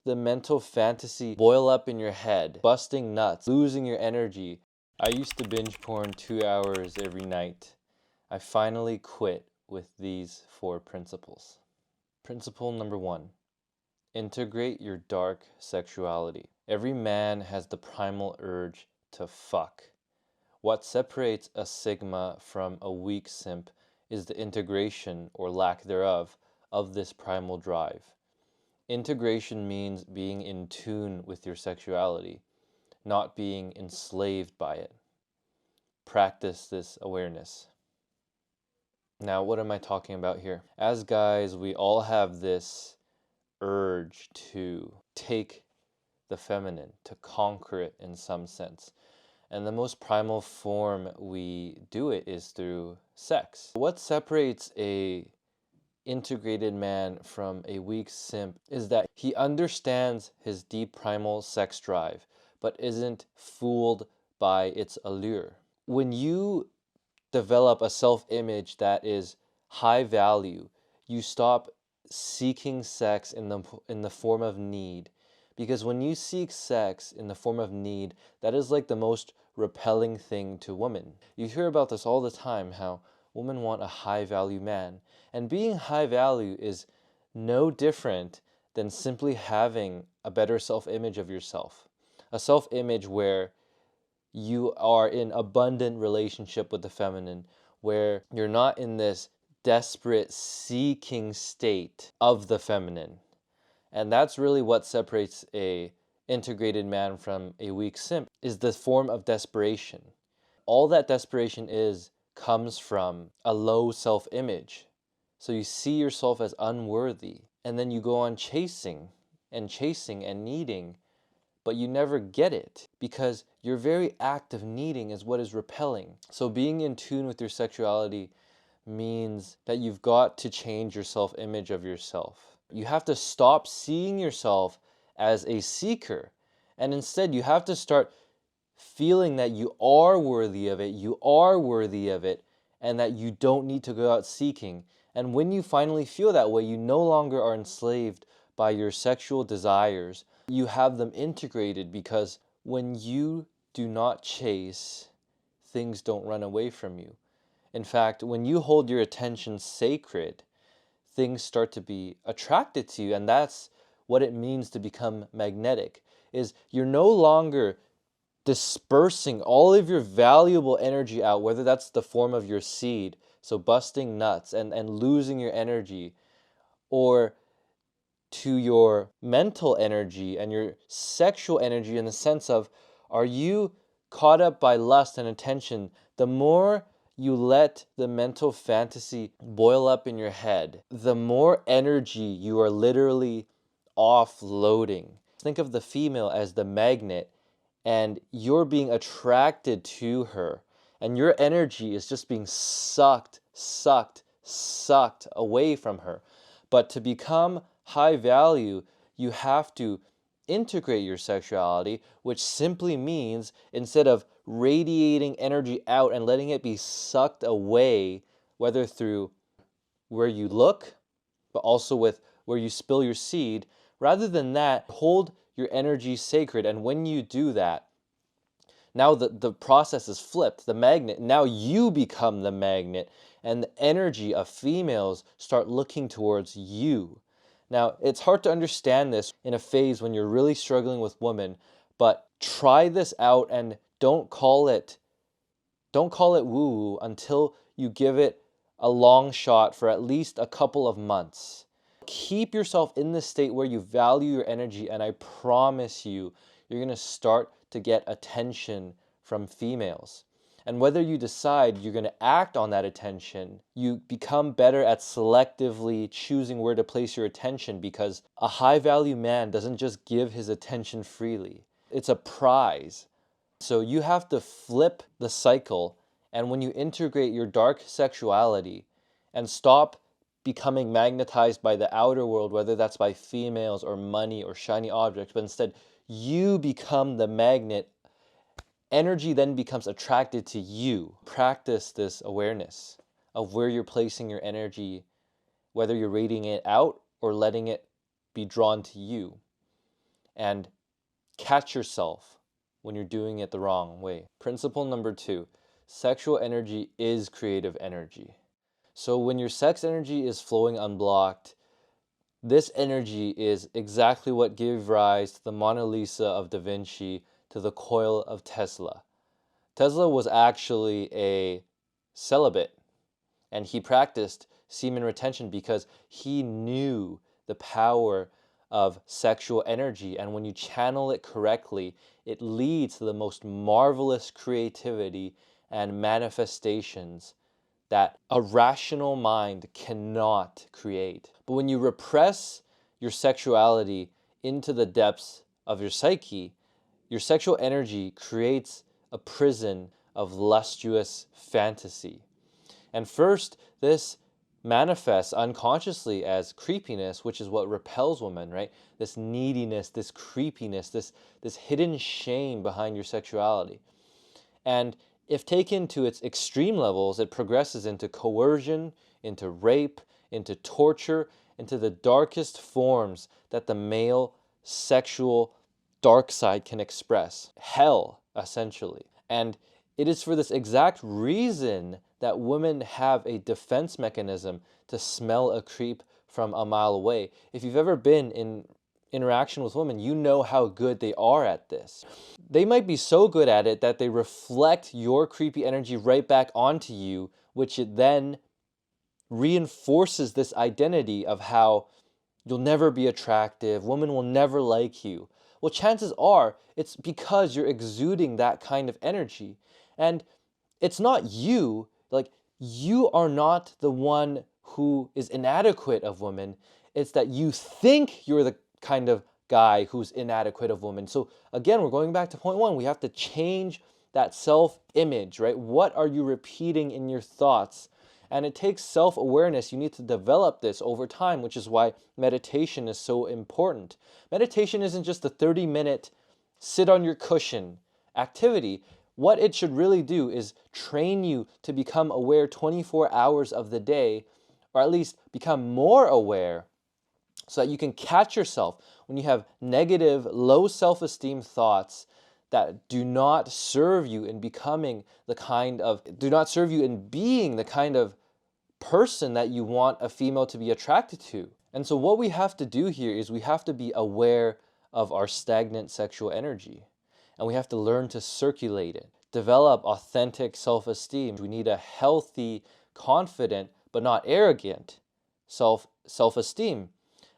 the mental fantasy boil up in your head, busting nuts, losing your energy. I used to binge porn 2 hours every night. I finally quit with these 4 principles. Principle number 1. Integrate your dark sexuality. Every man has the primal urge to fuck. What separates a sigma from a weak simp is the integration, or lack thereof, of this primal drive. Integration means being in tune with your sexuality, not being enslaved by it. Practice this awareness. Now, what am I talking about here? As guys, we all have this urge to take the feminine, to conquer it in some sense. And the most primal form we do it is through sex. What separates a integrated man from a weak simp is that he understands his deep primal sex drive, but isn't fooled by its allure. When you develop a self-image that is high value, you stop seeking sex in the form of need. Because when you seek sex in the form of need, that is like the most repelling thing to women. You hear about this all the time, how women want a high value man. And being high value is no different than simply having a better self-image of yourself. A self-image where you are in abundant relationship with the feminine, where you're not in this desperate seeking state of the feminine. And that's really what separates a integrated man from a weak simp, is the form of desperation. All that desperation comes from a low self-image. So you see yourself as unworthy, and then you go on chasing and needing, but you never get it because your very act of needing is what is repelling. So being in tune with your sexuality means that you've got to change your self-image of yourself. You have to stop seeing yourself as a seeker, and instead you have to start feeling that you are worthy of it, and that you don't need to go out seeking. And when you finally feel that way, you no longer are enslaved by your sexual desires. You have them integrated, because when you do not chase, things don't run away from you. In fact, when you hold your attention sacred, things start to be attracted to you, and that's what it means to become magnetic. Is you're no longer dispersing all of your valuable energy out, whether that's the form of your seed, so busting nuts and losing your energy, or to your mental energy and your sexual energy, in the sense of, are you caught up by lust and attention? The more you let the mental fantasy boil up in your head, the more energy you are literally offloading. Think of the female as the magnet, and you're being attracted to her, and your energy is just being sucked away from her. But to become high value, you have to integrate your sexuality, which simply means, instead of radiating energy out and letting it be sucked away, whether through where you look, but also with where you spill your seed, rather than that, hold your energy sacred. And when you do that, now the process is flipped. The magnet, now you become the magnet, and the energy of females start looking towards you. Now, it's hard to understand this in a phase when you're really struggling with women, but try this out, and don't call it woo-woo until you give it a long shot for at least a couple of months. Keep yourself in this state where you value your energy, and I promise you, you're going to start to get attention from females. And whether you decide you're going to act on that attention, you become better at selectively choosing where to place your attention, because a high-value man doesn't just give his attention freely. It's a prize. So you have to flip the cycle, and when you integrate your dark sexuality and stop becoming magnetized by the outer world, whether that's by females or money or shiny objects, but instead you become the magnet, energy then becomes attracted to you. Practice this awareness of where you're placing your energy, whether you're radiating it out or letting it be drawn to you. and catch yourself when you're doing it the wrong way. Principle number 2, sexual energy is creative energy. So when your sex energy is flowing unblocked, this energy is exactly what gave rise to the Mona Lisa of Da Vinci, to the coil of Tesla. Tesla was actually a celibate, and he practiced semen retention because he knew the power of sexual energy. And when you channel it correctly, it leads to the most marvelous creativity and manifestations that a rational mind cannot create. But when you repress your sexuality into the depths of your psyche, your sexual energy creates a prison of lustuous fantasy. And first, this manifests unconsciously as creepiness, which is what repels women, right? This neediness, this creepiness, this hidden shame behind your sexuality. And if taken to its extreme levels, it progresses into coercion, into rape, into torture, into the darkest forms that the male sexual dark side can express. Hell, essentially. And it is for this exact reason that women have a defense mechanism to smell a creep from a mile away. If you've ever been in interaction with women, you know how good they are at this. They might be so good at it that they reflect your creepy energy right back onto you, which it then reinforces this identity of how you'll never be attractive, women will never like you. Well, chances are it's because you're exuding that kind of energy. And it's not you, like, you are not the one who is inadequate of women. It's that you think you're the kind of guy who's inadequate of women. So again, we're going back to point 1. We have to change that self-image, right? What are you repeating in your thoughts? And it takes self-awareness. You need to develop this over time, which is why meditation is so important. Meditation isn't just a 30-minute sit on your cushion activity. What it should really do is train you to become aware 24 hours of the day, or at least become more aware, so that you can catch yourself when you have negative, low self-esteem thoughts that do not serve you in becoming the kind of, do not serve you in being the kind of person that you want a female to be attracted to. And so what we have to do here is we have to be aware of our stagnant sexual energy, and we have to learn to circulate it, develop authentic self-esteem. We need a healthy, confident, but not arrogant self-esteem.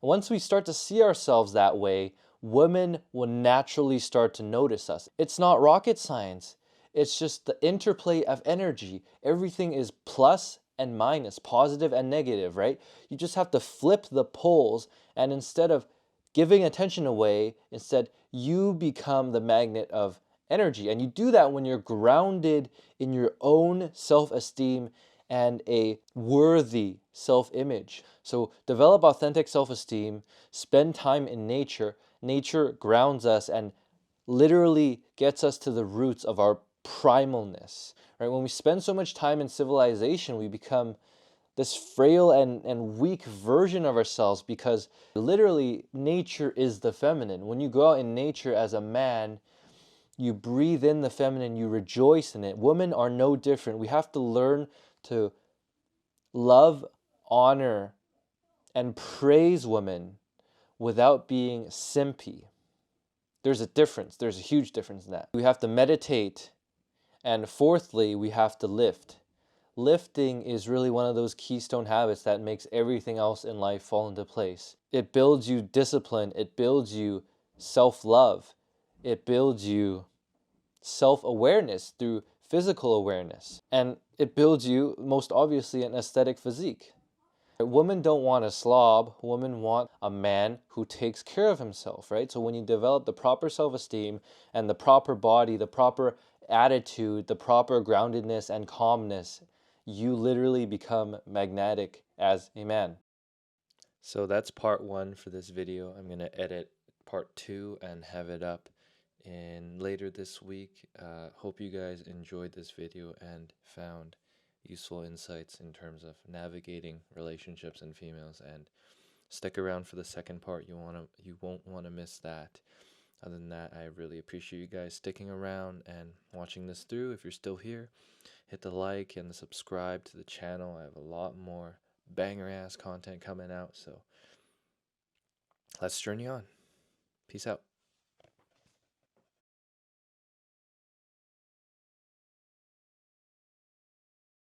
Once we start to see ourselves that way, women will naturally start to notice us. It's not rocket science. It's just the interplay of energy. Everything is plus and minus, positive and negative, right? You just have to flip the poles, and instead of giving attention away, instead you become the magnet of energy. And you do that when you're grounded in your own self-esteem and a worthy self-image. So develop authentic self-esteem, spend time in nature. Nature grounds us and literally gets us to the roots of our primalness. Right? When we spend so much time in civilization, we become this frail and weak version of ourselves, because literally nature is the feminine. When you go out in nature as a man, you breathe in the feminine, you rejoice in it. Women are no different. We have to learn to love, honor, and praise women without being simpy. There's a difference. There's a huge difference in that. We have to meditate. And fourthly, we have to lift. Lifting is really one of those keystone habits that makes everything else in life fall into place. It builds you discipline. It builds you self-love. It builds you self-awareness through physical awareness. And it builds you, most obviously, an aesthetic physique. Women don't want a slob. Women want a man who takes care of himself, right? So when you develop the proper self-esteem and the proper body, the proper attitude, the proper groundedness and calmness, you literally become magnetic as a man. So that's part 1 for this video. I'm going to edit part 2 and have it up in later this week. Hope you guys enjoyed this video and found useful insights in terms of navigating relationships and females, and stick around for the second part. You won't want to miss that. Other than that, I really appreciate you guys sticking around and watching this through. If you're still here, hit the like and the subscribe to the channel. I have a lot more banger ass content coming out, so let's journey on. Peace out.